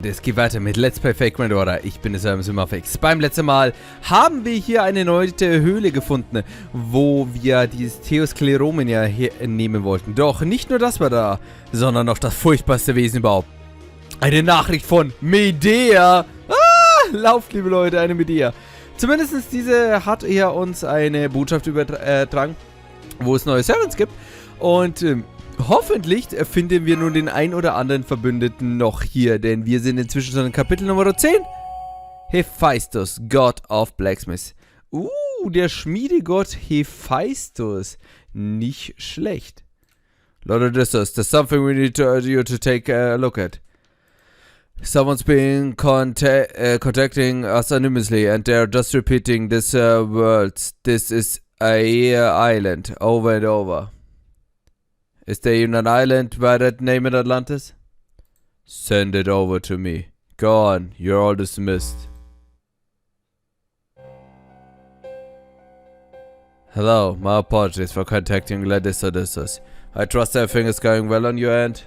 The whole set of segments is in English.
Es geht weiter mit Let's Play Fake Grand Order. Ich bin Simmerfix. Beim letzten Mal haben wir hier eine neue Höhle gefunden, wo wir dieses Theoskleromen ja nehmen wollten. Doch nicht nur das war da, sondern noch das furchtbarste Wesen überhaupt. Eine Nachricht von Medea. Lauft, liebe Leute, eine Medea. Zumindest diese hat er uns eine Botschaft übertragen, wo es neue Servants gibt. Und hoffentlich finden wir nun den ein oder anderen Verbündeten noch hier, denn wir sind inzwischen schon in Kapitel Nummer 10. Hephaistos, God of Blacksmith. Der Schmiedegott Hephaistos. Nicht schlecht. Lord Odysseus, there's something we need you to take a look at. Someone's been contacting us anonymously and they're just repeating this words. This is a island, over and over. Is there even an island by that name in Atlantis? Send it over to me. Go on, you're all dismissed. Hello, my apologies for contacting Gladys Odysseus. I trust everything is going well on your end.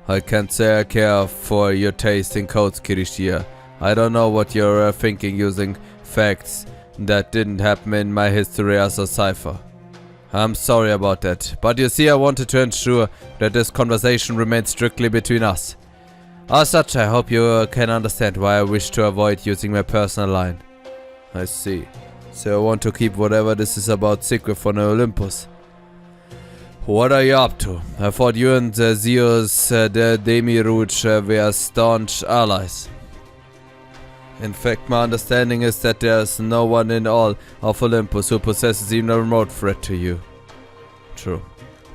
I can't say I care for your taste in codes, Kirishia. I don't know what you're thinking using facts that didn't happen in my history as a cipher. I'm sorry about that, but you see I wanted to ensure that this conversation remains strictly between us. As such, I hope you can understand why I wish to avoid using my personal line. I see. So I want to keep whatever this is about secret from Olympus. What are you up to? I thought you and Zeus the Demi-Servant were staunch allies. In fact, my understanding is that there's no one in all of Olympus who possesses even a remote threat to you. True.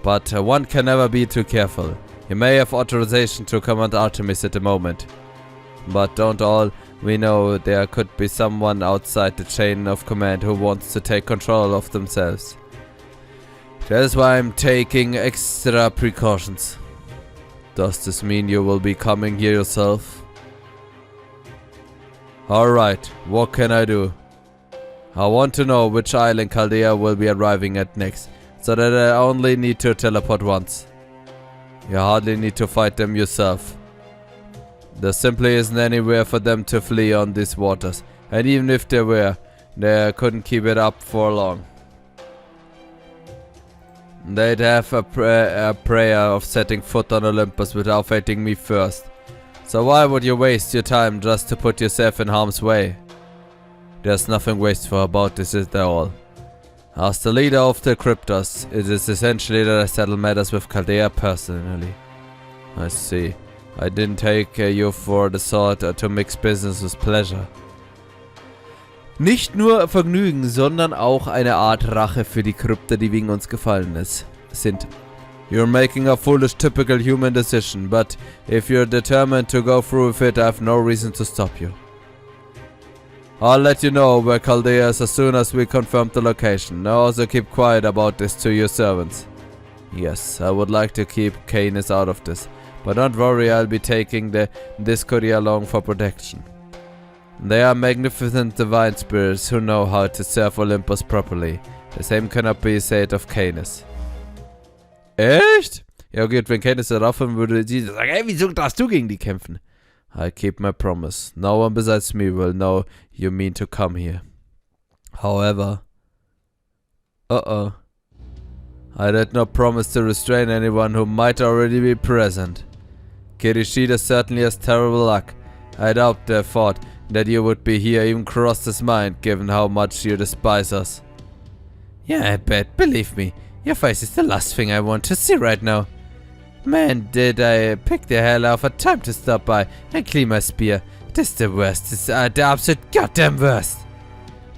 But one can never be too careful. You may have authorization to command Artemis at the moment. But don't all we know there could be someone outside the chain of command who wants to take control of themselves. That is why I'm taking extra precautions. Does this mean you will be coming here yourself? Alright, what can I do? I want to know which island Chaldea will be arriving at next, so that I only need to teleport once. You hardly need to fight them yourself. There simply isn't anywhere for them to flee on these waters, and even if there were, they couldn't keep it up for long. They'd have a prayer of setting foot on Olympus without fighting me first. So why would you waste your time just to put yourself in harm's way? There's nothing wasteful about this at all. As the leader of the Crypters, it is essentially that I settle matters with Chaldea personally. I see. I didn't take you for the sort to mix business with pleasure. Nicht nur Vergnügen, sondern auch eine Art Rache für die Krypter, die wegen uns gefallen sind. You're making a foolish, typical human decision, but if you're determined to go through with it, I have no reason to stop you. I'll let you know where Chaldea is as soon as we confirm the location. Now also keep quiet about this to your servants. Yes, I would like to keep Canis out of this, but don't worry, I'll be taking this courier along for protection. They are magnificent divine spirits who know how to serve Olympus properly. The same cannot be said of Canis. Echt? Ja gut, wenn Canis darauf hören würde, sie sagen, hey, wieso darfst du gegen die kämpfen? I keep my promise. No one besides me will know you mean to come here. However... I did not promise to restrain anyone who might already be present. Kirishida certainly has terrible luck. I doubt the thought that you would be here even crossed his mind, given how much you despise us. Yeah, I bet. Believe me. Your face is the last thing I want to see right now. Man, did I pick the hell out of a time to stop by and clean my spear. This is the worst. This is the absolute goddamn worst.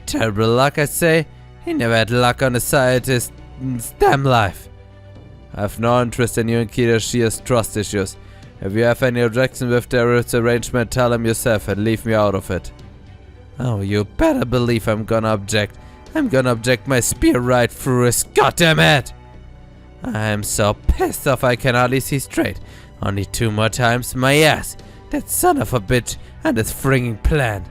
Terrible luck, I say. He never had luck on his side his damn life. I have no interest in you and Kirishia's trust issues. If you have any objection with their arrangement, tell him yourself and leave me out of it. Oh, you better believe I'm gonna object. I'm gonna object my spear right through his goddamn head. I'm so pissed off I can hardly see straight. Only 2 more times, my ass. That son of a bitch and his frigging plan.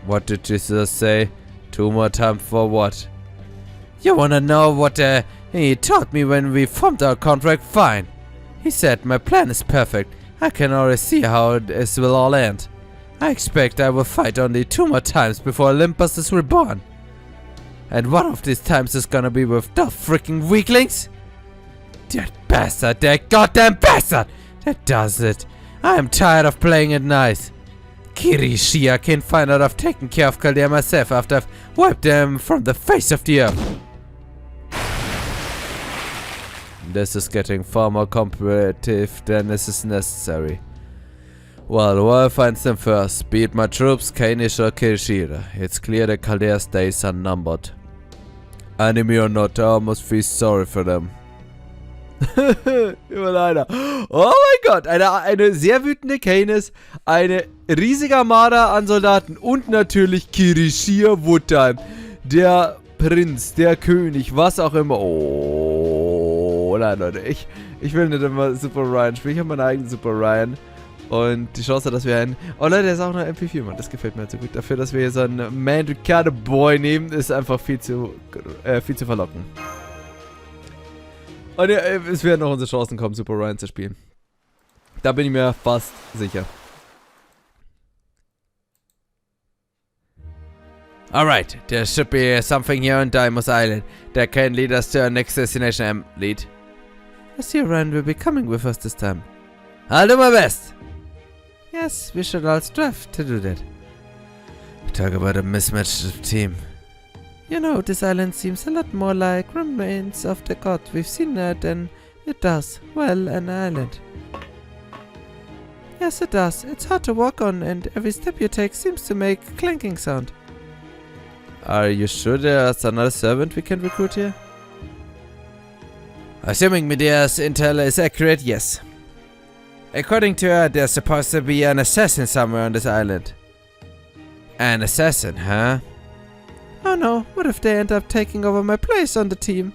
What did Jesus say? 2 more times for what? You wanna know what He taught me when we formed our contract fine. He said my plan is perfect. I can already see how this will all end. I expect I will fight only 2 more times before Olympus is reborn. And one of these times is gonna be with those freaking weaklings? That bastard, that goddamn bastard! That does it. I am tired of playing it nice. Kirishia can find out I've taken care of Chaldea myself after I've wiped them from the face of the earth. This is getting far more competitive than this is necessary. Well, who finds them first? Be it my troops, Kainish or Kirishira. It's clear that Chaldea's days are numbered. Enemy or not, I almost feel sorry for them. Immer leider. Oh mein Gott, eine sehr wütende Kainish, eine riesige Armada an Soldaten und natürlich Kirishia Wodime, der Prinz, der König, was auch immer. Oh, nein, Leute, ich will nicht immer Super Ryan spielen, ich habe meinen eigenen Super Ryan. Und die Chance, dass wir einen... Oh Leute, der ist auch noch MP4, Mann. Das gefällt mir halt so gut. Dafür, dass wir hier so einen Man Ricardo Boy nehmen, ist einfach viel zu verlockend. Und ja, es werden noch unsere Chancen kommen, Super Ryan zu spielen. Da bin ich mir fast sicher. Alright, there should be something here on Deimos Island that can lead us to our next destination. Lead. I see Ryan will be coming with us this time. I'll do my best. Yes, we should all strive to do that. Talk about a mismatched team. You know, this island seems a lot more like remains of the god we've seen than it does, well, an island. Yes, it does. It's hard to walk on, and every step you take seems to make a clanking sound. Are you sure there's another servant we can recruit here? Assuming Medea's intel is accurate, yes. According to her, there's supposed to be an assassin somewhere on this island. An assassin, huh? Oh no, what if they end up taking over my place on the team?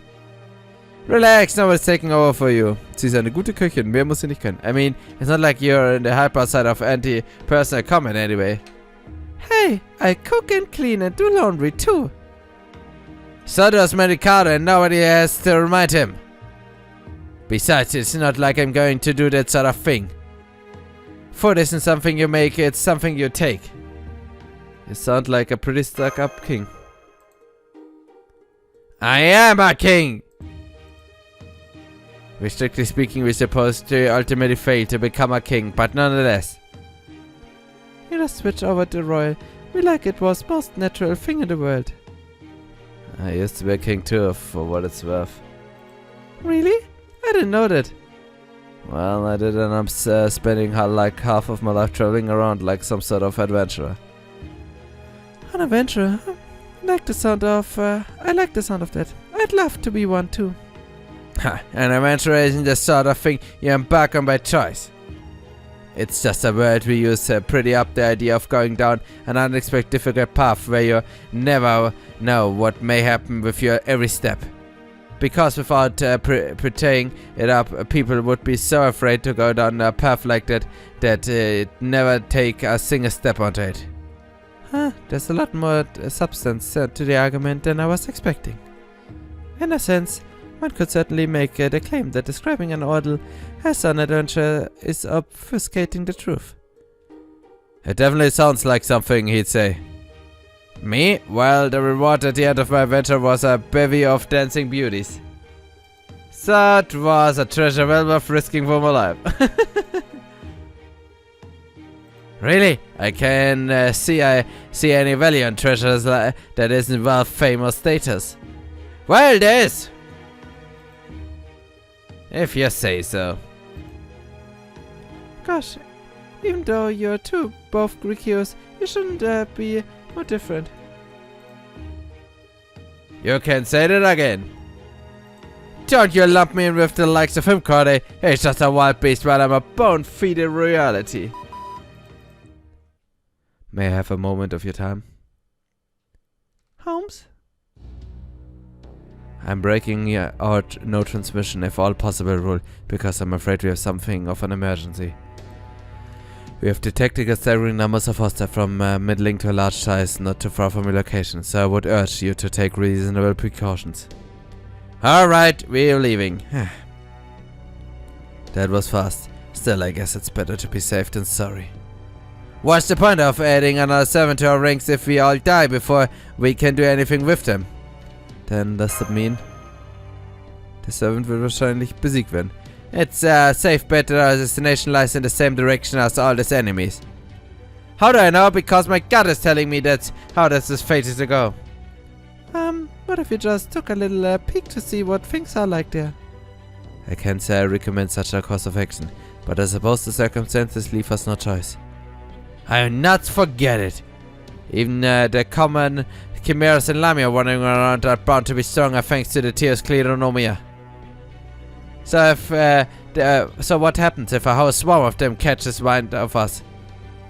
Relax, nobody's taking over for you. Sie ist eine gute Köchin, mehr muss sie nicht können. I mean, it's not like you're in the hyper side of anti-personal comment anyway. Hey, I cook and clean and do laundry too. So does Mercado and nobody has to remind him. Besides, it's not like I'm going to do that sort of thing. Food isn't something you make, it's something you take. You sound like a pretty stuck-up king. I am a king! Strictly speaking, we're supposed to ultimately fail to become a king, but nonetheless. You just switch over to royal. We like it was most natural thing in the world. I used to be a king too, for what it's worth. Really? I didn't know that. Well, I did, and I'm spending like half of my life traveling around like some sort of adventurer. An adventurer? I like the sound of that. I'd love to be one too. Ha! An adventurer isn't the sort of thing you embark on by choice. It's just a word we use to pretty up the idea of going down an unexpected difficult path where you never know what may happen with your every step. Because without prettying it up, people would be so afraid to go down a path like that never take a single step onto it. Huh, there's a lot more substance to the argument than I was expecting. In a sense, one could certainly make the claim that describing an ordeal as an adventure is obfuscating the truth. It definitely sounds like something he'd say. Me? Well, the reward at the end of my adventure was a bevy of dancing beauties. That was a treasure well worth risking for my life. Really? I can see any value in treasures that isn't worth fame or status. Well, there is. If you say so. Gosh, even though you're two both Greek heroes, you shouldn't be more different. You can say that again. Don't you lump me in with the likes of him, Corday. He's just a wild beast while I'm a bone-feeding reality. May I have a moment of your time? Holmes? I'm breaking out no transmission if all possible rule, because I'm afraid we have something of an emergency. We have detected a staggering numbers of hostiles from middling to large size not too far from your location, so I would urge you to take reasonable precautions. Alright, we're leaving. That was fast. Still, I guess it's better to be safe than sorry. What's the point of adding another 7 to our ranks if we all die before we can do anything with them? Then does that mean der Servant wird wahrscheinlich besiegt werden. It's a safe bet that our destination lies in the same direction as all these enemies. How do I know? Because my gut is telling me that's how this is fated to go. What if we just took a little peek to see what things are like there? I can't say I recommend such a course of action, but I suppose the circumstances leave us no choice. I'll not forget it. Even the common chimeras and lamia running around are bound to be stronger thanks to the tears Kleronomia. So so what happens if a whole swarm of them catches wind of us?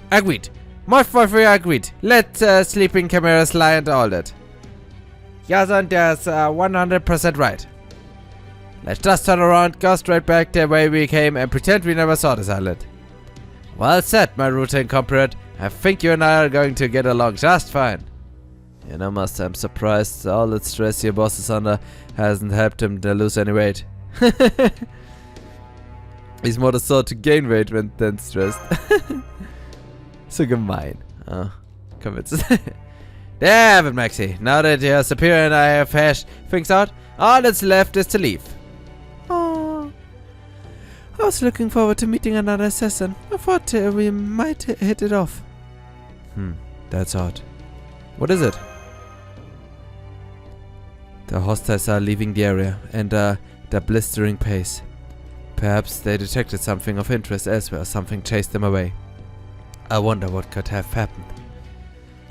Agreed. Most we agreed. Let sleeping chimeras lie and all that. Jason, that's 100% right. Let's just turn around, go straight back the way we came and pretend we never saw this island. Well said, my routine comrade. I think you and I are going to get along just fine. You know, Master, I'm surprised all that stress your boss is under hasn't helped him to lose any weight. He's more the sort to gain weight than stressed. So gemein. Oh, komm jetzt. Damn it, Maxi. Now that you're superior and I have hashed things out, all that's left is to leave. Oh, I was looking forward to meeting another assassin. I thought we might hit it off. That's odd. What is it? The hostiles are leaving the area, and their blistering pace. Perhaps they detected something of interest elsewhere, or something chased them away. I wonder what could have happened.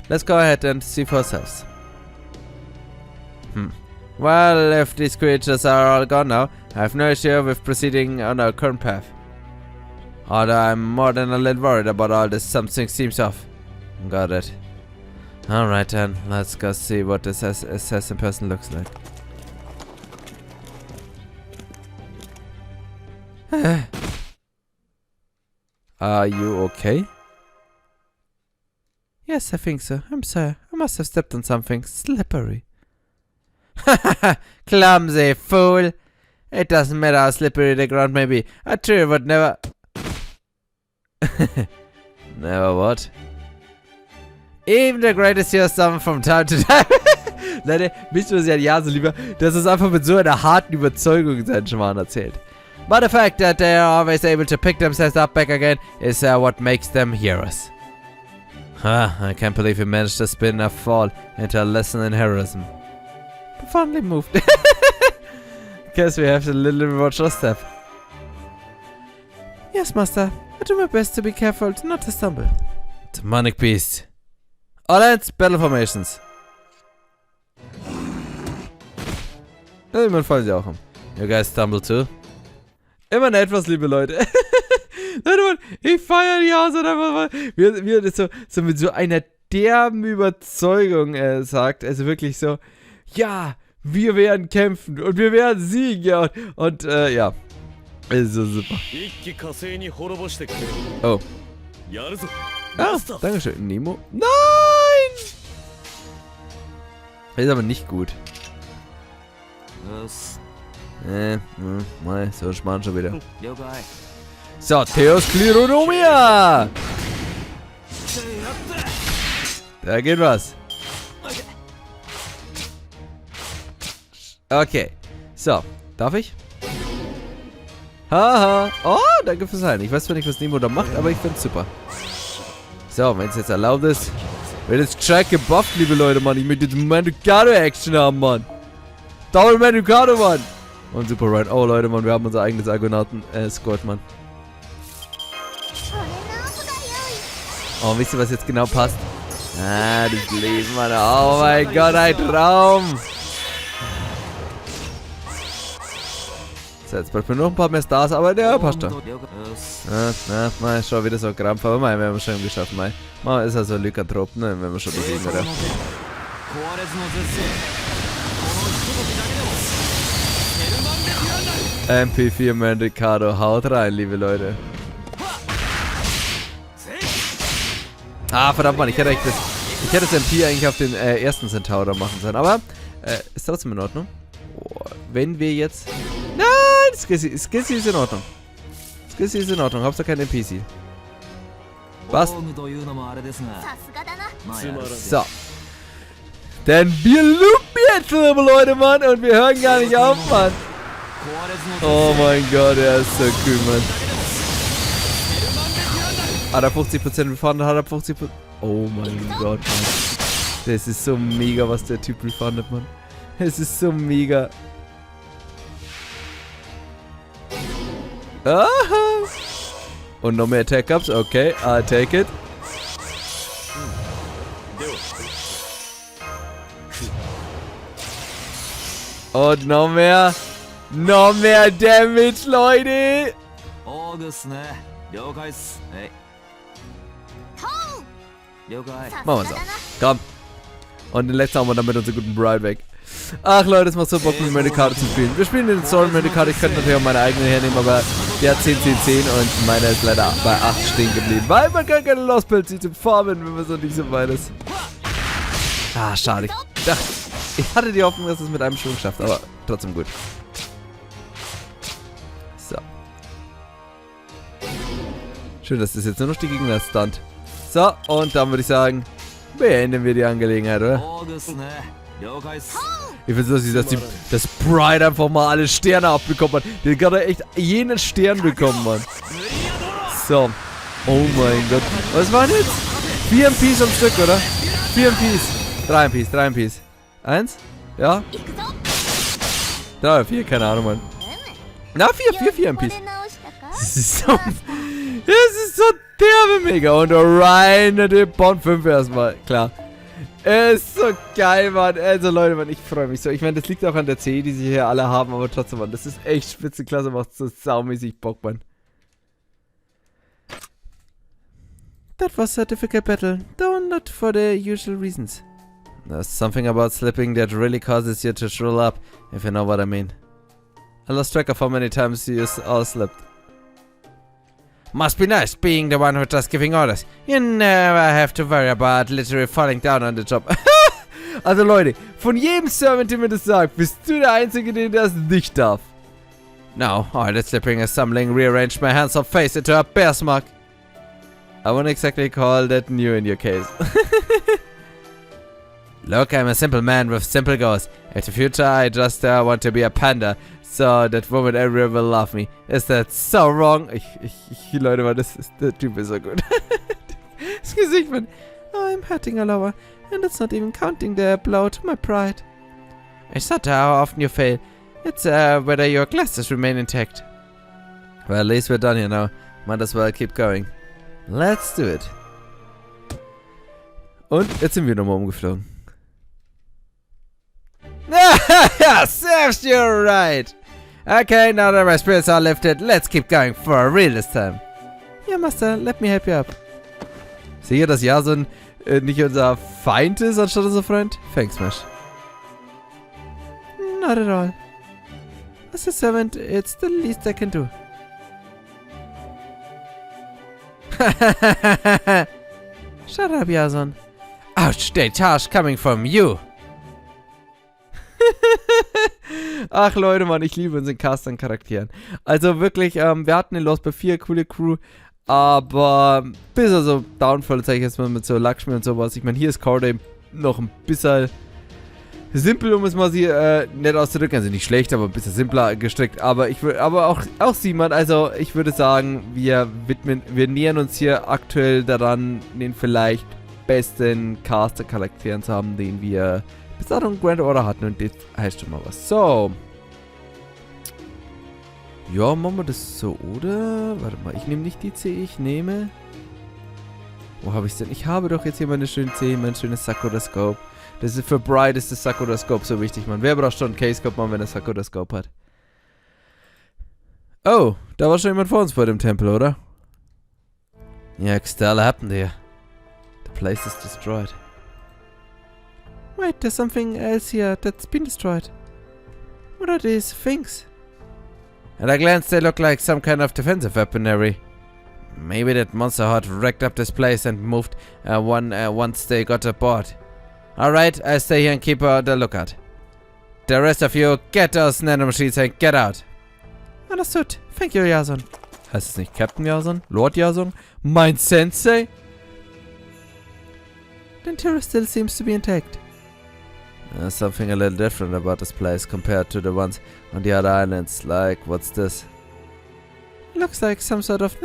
Let's go ahead and see for ourselves. Well, if these creatures are all gone now, I have no issue with proceeding on our current path. Although I'm more than a little worried about all this, something seems off. Got it. Alright then, let's go see what this assassin person looks like. Are you okay? Yes, I think so. I'm sorry. I must have stepped on something slippery. Hahaha, clumsy fool. It doesn't matter how slippery the ground may be. A tree would never... Never what? Even the greatest heroes summon from time to time. Leute, mich nur sehr ja so lieber, dass es einfach mit so einer harten Überzeugung seinen Schmarrn erzählt. But the fact that they are always able to pick themselves up back again is what makes them heroes. I can't believe you managed to spin a fall into a lesson in heroism. Profoundly moved. Guess we have to little watch our step. Yes, Master. I do my best to be careful not to stumble. Demonic Beast. Alliance Battle Formations. Irgendwann fallen sie auch um. You guys stumble too? Immer noch etwas, liebe Leute. Ich feiere ja so einfach mal, wie er das so mit so einer derben Überzeugung sagt. Also wirklich so, ja, wir werden kämpfen und wir werden siegen, ja. Und ja, ist so super. Oh. Ah, dankeschön, Nemo. Nein! Ist aber nicht gut. Mal, so schmarrn schon wieder. So, Theos Kleronomia! Da geht was. Okay. So, darf ich? Haha. Oh, danke fürs Heilen. Ich weiß zwar nicht, was Nemo da macht, aber ich find's super. So, wenn es jetzt erlaubt ist, wird jetzt gescheit gebufft, liebe Leute, Mann. Ich möchte jetzt Manukado-Action haben, Mann. Double Manukado, Mann. Und Super Ride. Oh, Leute, Mann, wir haben unser eigenes Argonauten-Squad, Mann. Oh, wisst ihr, was jetzt genau passt? Ah, das Leben, Mann. Oh mein Gott, ein Traum. So, jetzt braucht man noch ein paar mehr Stars, aber der passt doch. Mal, schon wieder so ein Krampf, aber mal, werden wir schon geschafft, mal. Mal ist also Lykantrop, ne, wenn wir schon besiegen, oder? MP4 Mandicado, haut rein, liebe Leute. Ah, verdammt, Mann, ich hätte das MP eigentlich auf den ersten Centaur machen sollen, aber ist trotzdem in Ordnung. Oh, wenn wir jetzt... Nein! Skizzy ist in Ordnung. Skizzy ist in Ordnung. Hauptsache kein NPC. Was? So. Denn wir loopen jetzt, liebe Leute, Mann. Und wir hören gar nicht auf, Mann. Oh mein Gott, er ist so cool, Mann. Hat er 50% refunded? Hat er 50%? Oh mein Gott, Mann. Das ist so mega, was der Typ refundet, Mann. Es ist so mega. Aha. Und noch mehr Attack-Ups. Okay, I'll take it. Und noch mehr. Noch mehr Damage, Leute. Machen wir so. Komm. Und den letzten haben wir dann mit unserer guten Bride weg. Ach Leute, es macht so Bock, mit meine Karte zu spielen. Wir spielen den Story mit der Karte. Ich könnte natürlich auch meine eigene hernehmen, aber der hat 10, 10, 10 und meiner ist leider bei 8 stehen geblieben. Weil man gar keine Lostbelt sieht im Farben, wenn man so nicht so weit ist. Ah, schade. Ich hatte die Hoffnung, dass es mit einem Schwung schafft, aber trotzdem gut. So. Schön, dass das jetzt nur noch die Gegner stunt. So, und dann würde ich sagen, beenden wir die Angelegenheit, oder? Ich finde es lustig, dass Bride einfach mal alle Sterne abbekommen hat. Der hat gerade echt jeden Stern bekommen, Mann. So. Oh mein Gott. Was waren jetzt? 4 MPs am Stück, oder? 4 MPs. 3 MPs, 3 MPs. 1? Ja? 3 oder 4? Keine Ahnung, Mann. Na, 4 MPs. Das ist so derbe mega. Und rein der Bond 5 erstmal. Klar. Ist so geil, Mann. Also Leute, Mann, ich freue mich so. Ich meine, das liegt auch an der C, die sie hier alle haben, aber trotzdem, Mann, das ist echt spitzenklasse, macht so saumäßig Bock, Mann. That was a difficult battle, though not for the usual reasons. There's something about slipping that really causes you to shrivel up, if you know what I mean. I lost track of how many times you all slipped. Must be nice being the one who's just giving orders. You never have to worry about literally falling down on the job. Also Leute, von jedem Servant, der mir das sagt, bist du der Einzige, der das nicht darf. No, all that slipping is stumbling rearranged my hands or face into a bear's mark. I wouldn't exactly call that new in your case. Look, I'm a simple man with simple goals. In the future, I just want to be a panda. So that woman everyone will love me. Is that so wrong? Leute, Mann, der Typ ist so gut. Das Gesicht, man. I'm hurting a lower. And it's not even counting the blow to my pride. It's not how often you fail. It's whether your glasses remain intact. Well, at least we're done here now. Might as well keep going. Let's do it. Und jetzt sind wir nochmal umgeflogen. Serves you right. Okay, now that my spirits are lifted, let's keep going for real this time. Yeah, Master, let me help you up. Sicher, dass Jason nicht unser Feind ist, anstatt unser Freund? Thanks, Mesh. Not at all. As a servant, it's the least I can do. Shut up, Jason. Ouch, they charge coming from you. Ach Leute, Mann, ich liebe unseren Cast an Charakteren. Also wirklich, wir hatten in Lostbelt 4 coole Crew, aber bis also Downfall, zeige ich jetzt mal mit so Lakshmi und sowas. Ich meine, hier ist Chaldea noch ein bisschen simpel, um es mal nett auszudrücken. Also nicht schlecht, aber ein bisschen simpler gestrickt. Aber ich würde, aber auch Simon, also ich würde sagen, wir nähern uns hier aktuell daran, den vielleicht besten Caster-Charakteren zu haben, den wir bis dato einen Grand Order hatten, und das heißt schon mal was. So. Ja, machen wir das so, oder? Warte mal, ich nehme nicht die C, ich nehme... Wo habe ich es denn? Ich habe doch jetzt hier meine schöne C, mein schönes Sakura Scope. Das ist für Bride ist das Sakura Scope so wichtig, Mann. Wer braucht schon einen K-Scope, Mann, wenn er Sakura Scope hat? Oh, da war schon jemand vor uns bei dem Tempel, oder? Ja, Stella happened here. The place is destroyed. Wait, there's something else here that's been destroyed. What are these things? At a glance, they look like some kind of defensive weaponry. Maybe that monster horde wrecked up this place and moved once they got aboard. Alright, I'll stay here and keep the lookout. The rest of you, get those nanomachines and get out. Understood. Thank you, Jason. Heißt es nicht Captain Jason? Lord Jason? Mein Sensei? The interior still seems to be intact. There's something a little different about this place compared to the ones on the other islands. Like, what's this? Looks like some sort of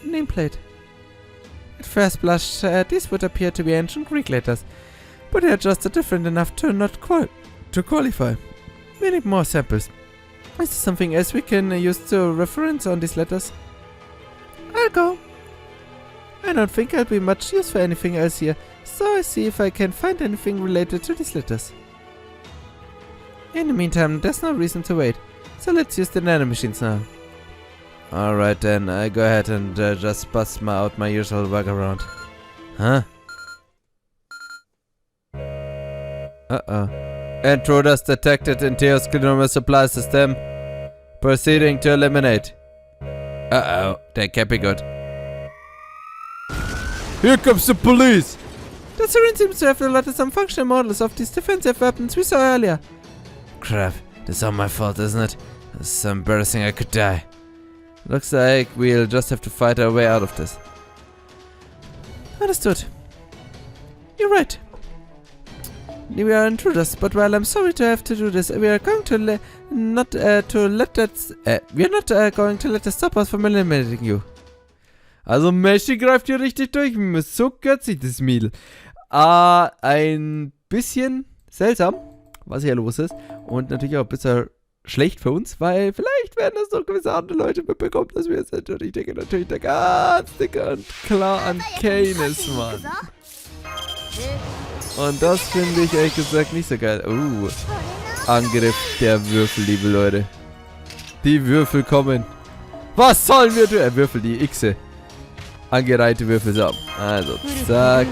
nameplate. At first blush, these would appear to be ancient Greek letters, but they are just different enough to not to qualify. We need more samples. Is there something else we can use to reference on these letters? I'll go. I don't think I'll be much use for anything else here, so I'll see if I can find anything related to these letters. In the meantime, there's no reason to wait, so let's use the nanomachines now. Alright then, I go ahead and just bust out my usual workaround. Huh? Uh-oh. Intruders detected in Theo's consumer supply system. Proceeding to eliminate. Uh-oh, that can't be good. Here comes the police! The syringe seems to have a lot of some functional models of these defensive weapons we saw earlier. Crap, this is all my fault, isn't it? This is so embarrassing I could die. Looks like we'll just have to fight our way out of this. Understood. You're right. We are intruders, but while I'm sorry to have to do this, we are going to not going to let that stop us from eliminating you. Also Messi greift hier richtig durch. So götzig das Mädel. Ein bisschen seltsam, was hier los ist. Und natürlich auch ein bisschen schlecht für uns, weil vielleicht werden das noch gewisse andere Leute mitbekommen, dass wir jetzt natürlich denken, natürlich der ganz dicke und klar an Kane ist, Mann. Und das finde ich ehrlich gesagt nicht so geil. Angriff der Würfel, liebe Leute. Die Würfel kommen. Was sollen wir tun? Würfel, die Xe. Angereihte Würfel, so. Also, zack.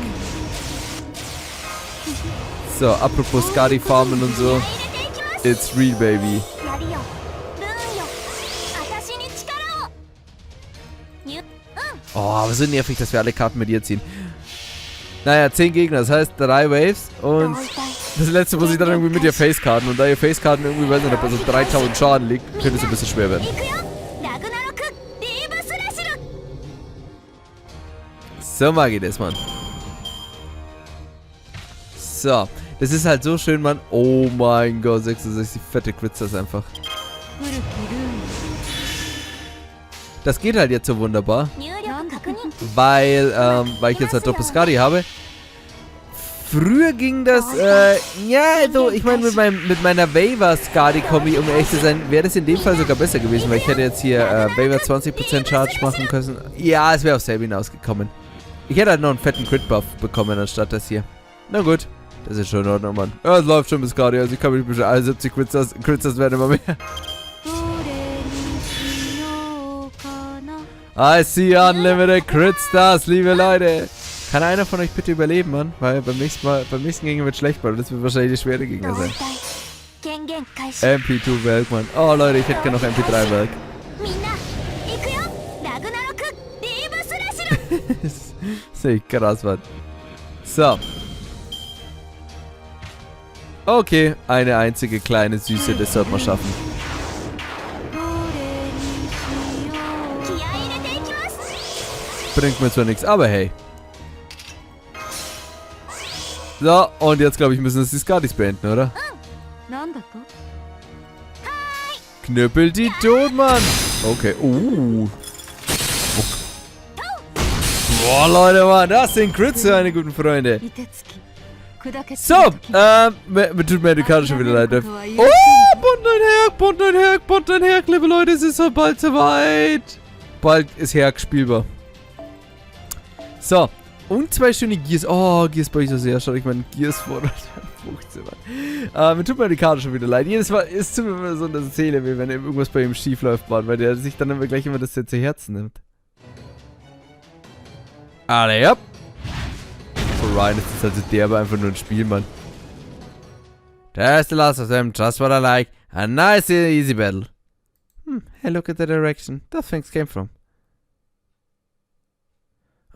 So, apropos Skadi farmen und so. It's real, baby. Oh, aber so nervig, dass wir alle Karten mit ihr ziehen. Naja, 10 Gegner, das heißt 3 Waves und das letzte muss ich dann irgendwie mit ihr Facekarten und da ihr Facekarten irgendwie, weiß nicht, ob so 3000 Schaden liegt, könnte es ein bisschen schwer werden. So mag ich das, Mann. So, das ist halt so schön, Mann. Oh mein Gott, 66 fette Critters einfach. Das geht halt jetzt so wunderbar. Weil ich jetzt halt Doppel-Skadi habe. Früher ging das, ja, also, ich meine, mit meiner Waiver-Skadi-Kombi, um ehrlich zu sein, wäre das in dem Fall sogar besser gewesen, weil ich hätte jetzt hier Waiver 20% Charge machen können. Ja, es wäre auf selbe hinausgekommen. Ich hätte halt noch einen fetten Crit-Buff bekommen, anstatt das hier. Na gut, das ist schon in Ordnung, Mann. Ja, es läuft schon bis Skadi, also ich kann mich bestimmt 70 Critters werden immer mehr. I see unlimited Crit Stars, liebe Leute. Kann einer von euch bitte überleben, Mann? Weil beim nächsten Gegner wird schlecht, weil das wird wahrscheinlich der schwere Gegner sein. MP2 Werk, Mann. Oh Leute, ich hätte gerne noch MP3 Werk. Das ist echt krass, Mann. So. Okay, eine einzige kleine Süße, das sollte man schaffen. Bringt mir zwar nichts, aber hey. So, und jetzt glaube ich, müssen uns die Skadis beenden, oder? Knüppel die tot, Mann! Okay, Boah, Leute, Mann, das sind Crits, meine guten Freunde. So, mir tut mir die Karte schon wieder leid. Oh, Bund ein Herk, liebe Leute, es ist so bald soweit. Bald ist Herk spielbar. So, und 2 schöne Gears. Oh, Gears brauche ich so sehr. Schaut euch mal Gears vor. Mir tut mir die Karte schon wieder leid. Jedes Mal ist es immer so eine Seele, wie wenn irgendwas bei ihm schief läuft, Mann, weil der sich dann immer gleich immer das zu Herzen nimmt. Alle, ja. Für Ryan ist das also derbe einfach nur ein Spiel, Mann. There's the last of them, just what I like. A nice easy battle. Hey, look at the direction those things came from.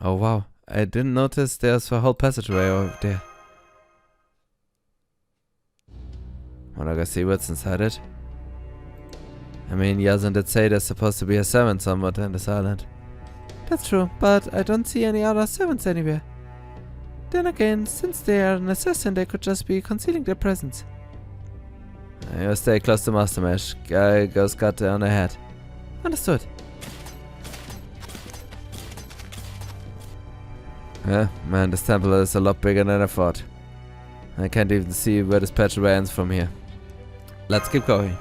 Oh wow, I didn't notice there's a whole passageway over there. Wanna go see what's inside it? I mean, Yasun did say there's supposed to be a servant somewhere in this island. That's true, but I don't see any other servants anywhere. Then again, since they are an assassin, they could just be concealing their presence. You stay close to Master Mesh. Guy goes cut on the head. Understood. Yeah, man, this temple is a lot bigger than I thought. I can't even see where this patchway ends from here. Let's keep going.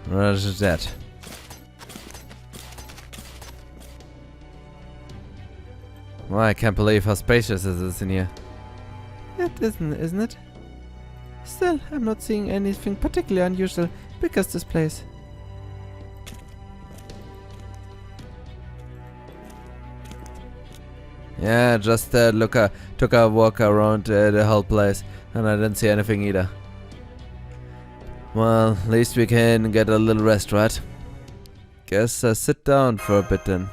Roger that. Well, I can't believe how spacious this is in here. It isn't it? Still, I'm not seeing anything particularly unusual because this place. Yeah, just took a walk around the whole place and I didn't see anything either. Well, at least we can get a little rest, right? Guess sit down for a bit then.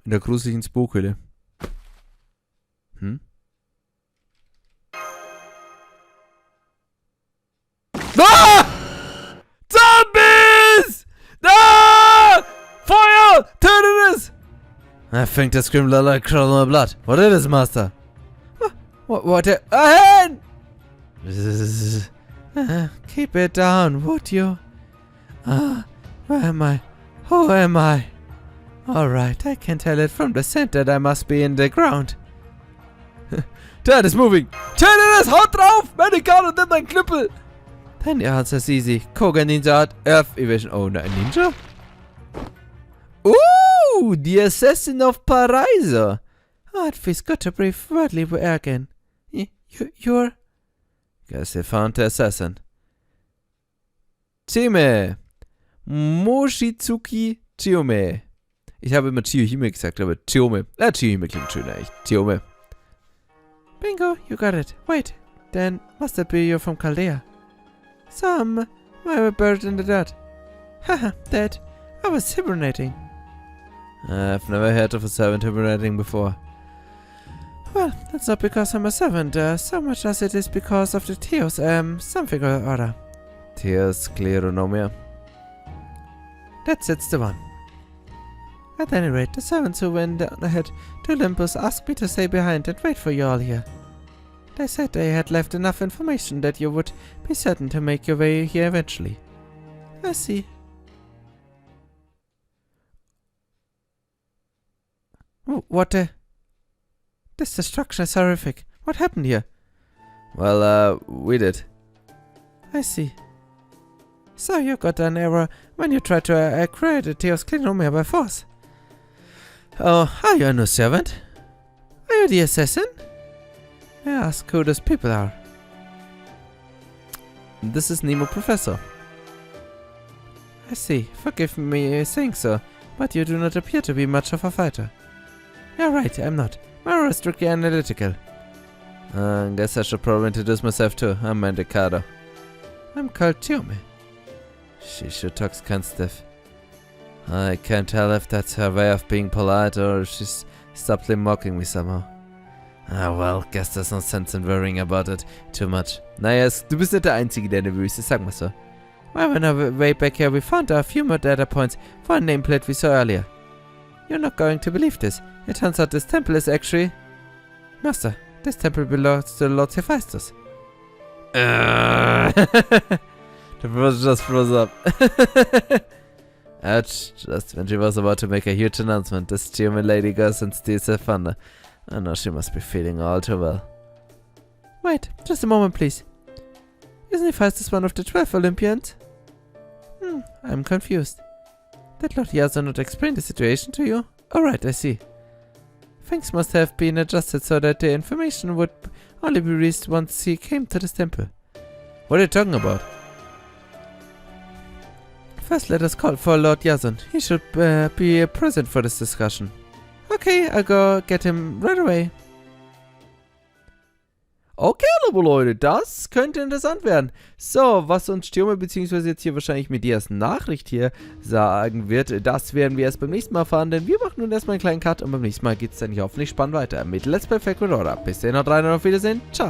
In der gruseligen Spukhöhle. Ah! Zombies! No! Feuer! Tötet es! I think the scream like crawling my blood. What it is, Master? What a hand! Keep it down, would you? Where am I? Who am I? Alright, I can tell it from the scent that I must be in the ground. Dad is moving! Turn it! Haut drauf! Medical und nimm dein Knüppel! Then the answer's easy. Koga Ninja hat Earth Evasion. Oh, no, Ninja? Ooh! The Assassin of Paraiso! Oh, it feels good to breathe worldly air again. You're... Guess they found the assassin. Chime! Moshitsuki Chiome. Ich habe immer Chiyohime gesagt, aber Chiome. Chiyohime klingt schöner, echt. Chiome. Bingo, you got it. Wait, then must that be you from Chaldea? Some were buried in the dirt. Haha, dead. I was hibernating. I've never heard of a servant hibernating before. Well, that's not because I'm a servant, so much as it is because of the Theos, something or other. Theos Kleronomia. It's the one. At any rate, the servants who went down ahead to Olympus asked me to stay behind and wait for you all here. They said they had left enough information that you would be certain to make your way here eventually. I see. What the... This destruction is horrific. What happened here? Well, we did. I see. So you got an error when you tried to create a Theos Kleronomia by force. Oh, are you a new servant? Are you the assassin? May I ask who those people are? This is Nemo Professor. I see. Forgive me saying so, but you do not appear to be much of a fighter. You're right, I'm not. More strictly analytical. Guess I should probably introduce myself too. I'm Mandicado. I'm called Chiome. She sure talks kind stiff. I can't tell if that's her way of being polite or if she's subtly mocking me somehow. Ah, well, guess there's no sense in worrying about it too much. Naja, du bist nicht der Einzige, der nervös ist, sag mal so. Well, on our way back here, we found a few more data points for a nameplate we saw earlier. You're not going to believe this. It turns out this temple is actually... Master, this temple belongs to Lord Hephaestus. The person just froze up. Ouch, just when she was about to make a huge announcement, this Chiome lady goes and steals her thunder. I know she must be feeling all too well. Wait, just a moment please. Isn't Hephaestus one of the 12 Olympians? I'm confused. Did Lord Yasun not explain the situation to you? Alright, I see. Things must have been adjusted so that the information would only be released once he came to this temple. What are you talking about? First, let us call for Lord Yasun. He should be present for this discussion. Okay, I'll go get him right away. Okay, liebe Leute, das könnte interessant werden. So, was uns Stürme beziehungsweise jetzt hier wahrscheinlich Medias Nachricht hier sagen wird, das werden wir erst beim nächsten Mal erfahren, denn wir machen nun erstmal einen kleinen Cut und beim nächsten Mal geht es dann hier hoffentlich spannend weiter mit Let's Play Fake Order. Bis dahin, haut rein und auf Wiedersehen. Ciao.